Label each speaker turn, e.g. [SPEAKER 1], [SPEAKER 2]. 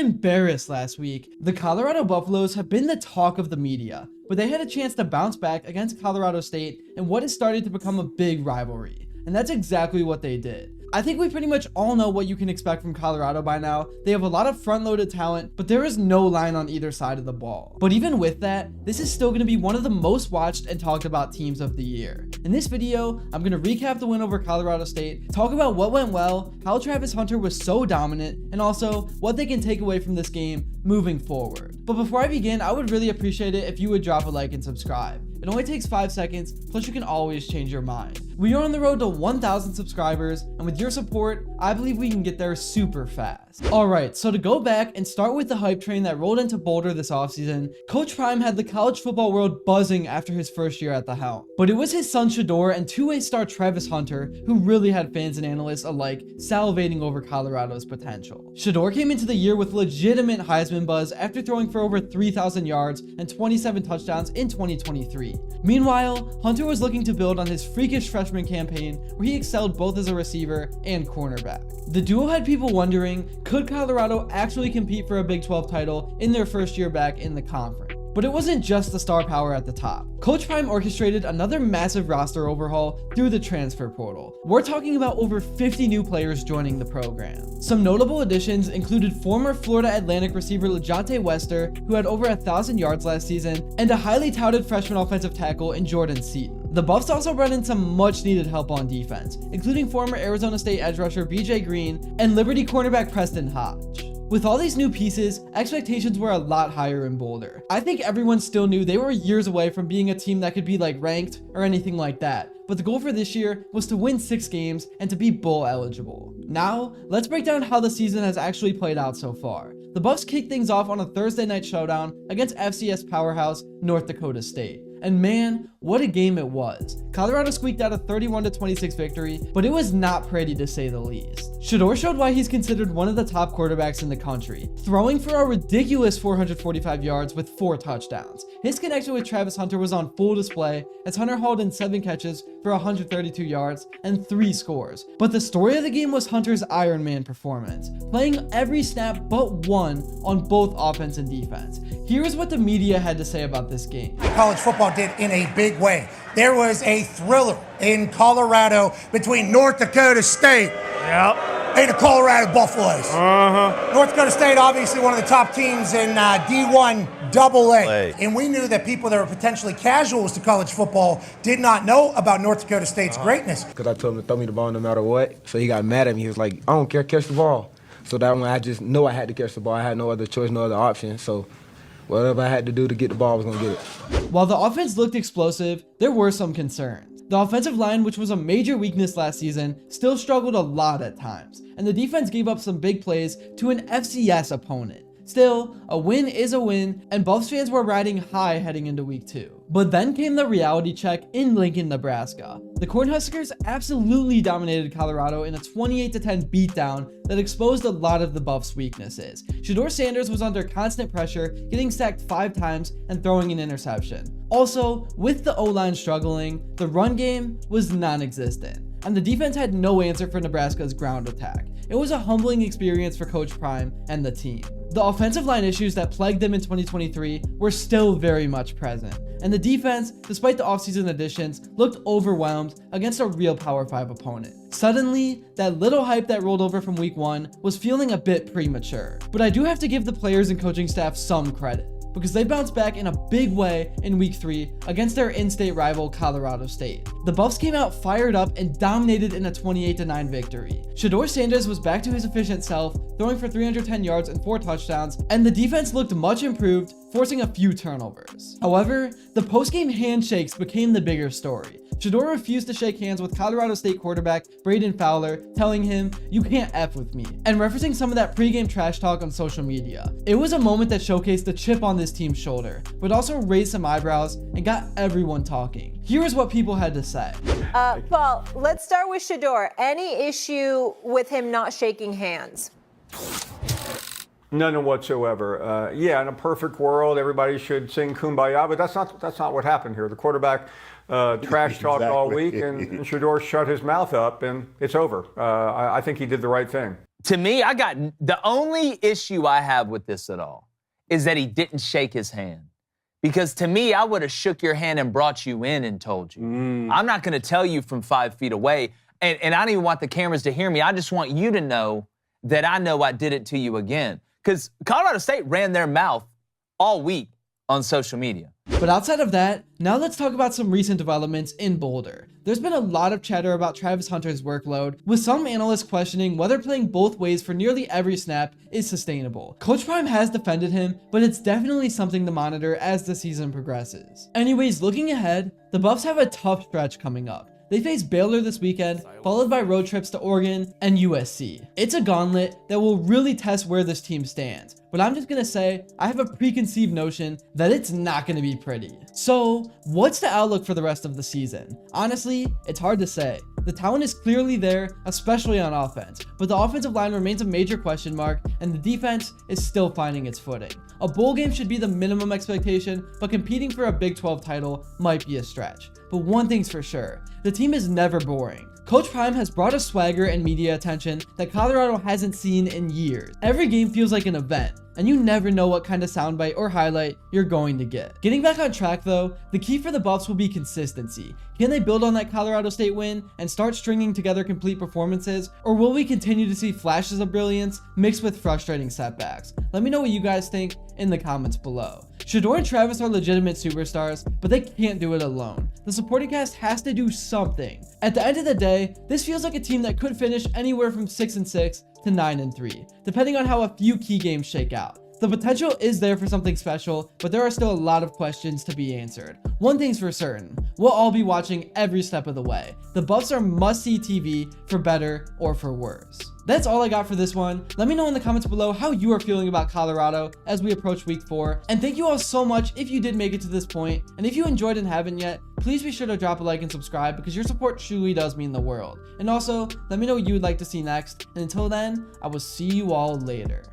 [SPEAKER 1] embarrassed last week. The Colorado Buffaloes have been the talk of the media, but they had a chance to bounce back against Colorado State in what has started to become a big rivalry. And that's exactly what they did. I think we pretty much all know what you can expect from Colorado by now. They have a lot of front-loaded talent, but there is no line on either side of the ball. But even with that, this is still going to be one of the most watched and talked about teams of the year. In this video, I'm going to recap the win over Colorado State, talk about what went well, how Travis Hunter was so dominant, and also what they can take away from this game moving forward. But before I begin, I would really appreciate it if you would drop a like and subscribe. It only takes 5 seconds, plus you can always change your mind. We are on the road to 1,000 subscribers, and with your support, I believe we can get there super fast. Alright, so to go back and start with the hype train that rolled into Boulder this offseason, Coach Prime had the college football world buzzing after his first year at the helm. But it was his son Shedeur and two-way star Travis Hunter who really had fans and analysts alike salivating over Colorado's potential. Shedeur came into the year with legitimate Heisman buzz after throwing for over 3,000 yards and 27 touchdowns in 2023. Meanwhile, Hunter was looking to build on his freakish freshman campaign where he excelled both as a receiver and cornerback. The duo had people wondering, could Colorado actually compete for a Big 12 title in their first year back in the conference? But it wasn't just the star power at the top. Coach Prime orchestrated another massive roster overhaul through the transfer portal. We're talking about over 50 new players joining the program. Some notable additions included former Florida Atlantic receiver LeJontay Wester, who had over 1,000 yards last season, and a highly touted freshman offensive tackle in Jordan Seaton. The Buffs also brought in some much needed help on defense, including former Arizona State edge rusher BJ Green and Liberty cornerback Preston Hodge. With all these new pieces, expectations were a lot higher in Boulder. I think everyone still knew they were years away from being a team that could be like ranked or anything like that, but the goal for this year was to win 6 games and to be bowl eligible. Now, let's break down how the season has actually played out so far. The Buffs kicked things off on a Thursday night showdown against FCS powerhouse North Dakota State. And man, what a game it was. Colorado squeaked out a 31-26 victory, but it was not pretty to say the least. Shedeur showed why he's considered one of the top quarterbacks in the country, throwing for a ridiculous 445 yards with 4 touchdowns. His connection with Travis Hunter was on full display as Hunter hauled in 7 catches for 132 yards and 3 scores. But the story of the game was Hunter's Iron Man performance, playing every snap but one on both offense and defense. Here is what the media had to say about this game.
[SPEAKER 2] College football did in a big way. There was a thriller in Colorado between North Dakota State and the Colorado Buffaloes. North Dakota State, obviously one of the top teams in D1 AA. And we knew that people that were potentially casuals to college football did not know about North Dakota State's greatness.
[SPEAKER 3] Because I told him to throw me the ball no matter what. So he got mad at me. He was like, I don't care, catch the ball. So that one, I just know I had to catch the ball. I had no other choice, no other option. So whatever I had to do to get the ball, I was going to get it.
[SPEAKER 1] While the offense looked explosive, there were some concerns. The offensive line, which was a major weakness last season, still struggled a lot at times, and the defense gave up some big plays to an FCS opponent. Still, a win is a win, and Buffs fans were riding high heading into week 2. But then came the reality check in Lincoln, Nebraska. The Cornhuskers absolutely dominated Colorado in a 28-10 beatdown that exposed a lot of the Buffs' weaknesses. Deion Sanders was under constant pressure, getting sacked 5 times and throwing an interception. Also, with the O-line struggling, the run game was non-existent, and the defense had no answer for Nebraska's ground attack. It was a humbling experience for Coach Prime and the team. The offensive line issues that plagued them in 2023 were still very much present, and the defense, despite the offseason additions, looked overwhelmed against a real Power 5 opponent. Suddenly, that little hype that rolled over from week 1 was feeling a bit premature. But I do have to give the players and coaching staff some credit, because they bounced back in a big way in week 3 against their in-state rival Colorado State. The Buffs came out fired up and dominated in a 28-9 victory. Deion Sanders was back to his efficient self, throwing for 310 yards and 4 touchdowns, and the defense looked much improved, forcing a few turnovers. However, the post-game handshakes became the bigger story. Shedeur refused to shake hands with Colorado State quarterback Braden Fowler, telling him, "You can't F with me," and referencing some of that pregame trash talk on social media. It was a moment that showcased the chip on this team's shoulder, but also raised some eyebrows and got everyone talking. Here is what people had to say.
[SPEAKER 4] Paul, let's start with Shedeur. Any issue with him not shaking hands?
[SPEAKER 5] None whatsoever. Yeah, in a perfect world, everybody should sing Kumbaya, but that's not what happened here. The quarterback trash talked all week, and Shedeur shut his mouth up, and it's over. I think he did the right thing.
[SPEAKER 6] To me, the only issue I have with this at all is that he didn't shake his hand. Because to me, I would have shook your hand and brought you in and told you. I'm not going to tell you from 5 feet away. And I don't even want the cameras to hear me. I just want you to know that I know I did it to you again. Because Colorado State ran their mouth all week on social media.
[SPEAKER 1] But outside of that, now let's talk about some recent developments in Boulder. There's been a lot of chatter about Travis Hunter's workload, with some analysts questioning whether playing both ways for nearly every snap is sustainable. Coach Prime has defended him, but it's definitely something to monitor as the season progresses. Anyways, looking ahead, the Buffs have a tough stretch coming up. They face Baylor this weekend, followed by road trips to Oregon and USC. It's a gauntlet that will really test where this team stands, but I'm just gonna say I have a preconceived notion that it's not gonna be pretty. So, what's the outlook for the rest of the season? Honestly, it's hard to say. The talent is clearly there, especially on offense, but the offensive line remains a major question mark, and the defense is still finding its footing. A bowl game should be the minimum expectation, but competing for a Big 12 title might be a stretch. But one thing's for sure, the team is never boring. Coach Prime has brought a swagger and media attention that Colorado hasn't seen in years. Every game feels like an event, and you never know what kind of soundbite or highlight you're going to get. Getting back on track though, the key for the Buffs will be consistency. Can they build on that Colorado State win and start stringing together complete performances, or will we continue to see flashes of brilliance mixed with frustrating setbacks? Let me know what you guys think in the comments below. Shedeur and Travis are legitimate superstars, but they can't do it alone. The supporting cast has to do something. At the end of the day, this feels like a team that could finish anywhere from 6-6 to 9-3, depending on how a few key games shake out. The potential is there for something special, but there are still a lot of questions to be answered. One thing's for certain, we'll all be watching every step of the way. The Buffs are must-see TV for better or for worse. That's all I got for this one. Let me know in the comments below how you are feeling about Colorado as we approach week 4. And thank you all so much if you did make it to this point. And if you enjoyed and haven't yet, please be sure to drop a like and subscribe because your support truly does mean the world. And also, let me know what you would like to see next. And until then, I will see you all later.